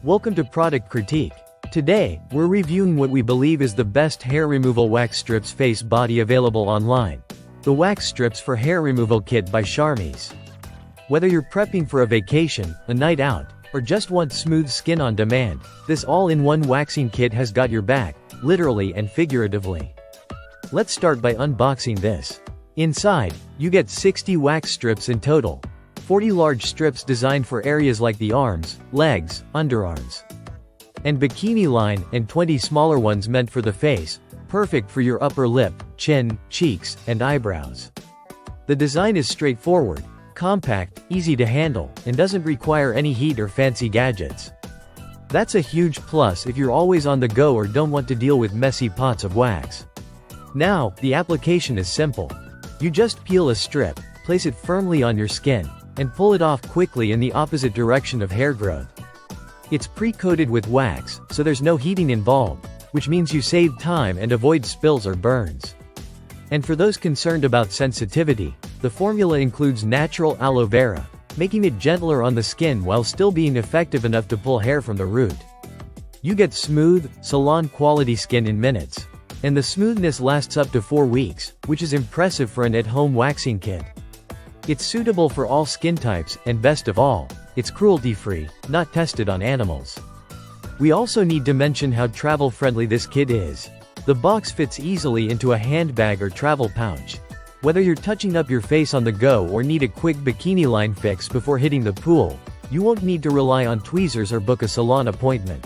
Welcome to Product Critique. Today, we're reviewing what we believe is the best hair removal wax strips face body available online. The Wax Strips for Hair Removal Kit by Sharmiz. Whether you're prepping for a vacation, a night out, or just want smooth skin on demand, this all-in-one waxing kit has got your back, literally and figuratively. Let's start by unboxing this. Inside, you get 60 wax strips in total. 40 large strips designed for areas like the arms, legs, underarms, and bikini line, and 20 smaller ones meant for the face, perfect for your upper lip, chin, cheeks, and eyebrows. The design is straightforward, compact, easy to handle, and doesn't require any heat or fancy gadgets. That's a huge plus if you're always on the go or don't want to deal with messy pots of wax. Now, the application is simple. You just peel a strip, place it firmly on your skin, and pull it off quickly in the opposite direction of hair growth. It's pre-coated with wax, so there's no heating involved, which means you save time and avoid spills or burns. And for those concerned about sensitivity, the formula includes natural aloe vera, making it gentler on the skin while still being effective enough to pull hair from the root. You get smooth, salon-quality skin in minutes. And the smoothness lasts up to 4 weeks, which is impressive for an at-home waxing kit. It's suitable for all skin types, and best of all, it's cruelty-free, not tested on animals. We also need to mention how travel-friendly this kit is. The box fits easily into a handbag or travel pouch. Whether you're touching up your face on the go or need a quick bikini line fix before hitting the pool, you won't need to rely on tweezers or book a salon appointment.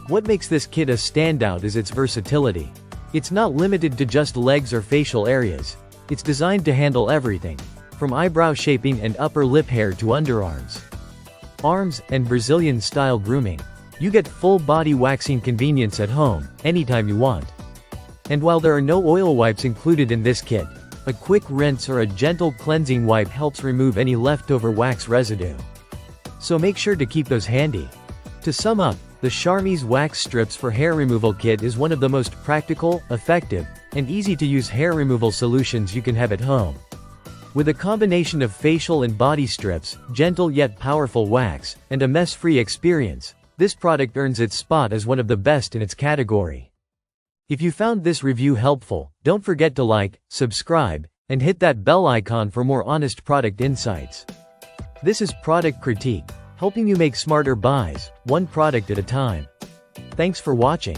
What makes this kit a standout is its versatility. It's not limited to just legs or facial areas. It's designed to handle everything, from eyebrow shaping and upper lip hair to underarms, arms, and Brazilian-style grooming. You get full-body waxing convenience at home, anytime you want. And while there are no oil wipes included in this kit, a quick rinse or a gentle cleansing wipe helps remove any leftover wax residue. So make sure to keep those handy. To sum up, the Sharmiz Wax Strips for Hair Removal Kit is one of the most practical, effective, and easy-to-use hair removal solutions you can have at home. With a combination of facial and body strips, gentle yet powerful wax, and a mess-free experience, this product earns its spot as one of the best in its category. If you found this review helpful, don't forget to like, subscribe, and hit that bell icon for more honest product insights. This is Product Critique, helping you make smarter buys, one product at a time. Thanks for watching.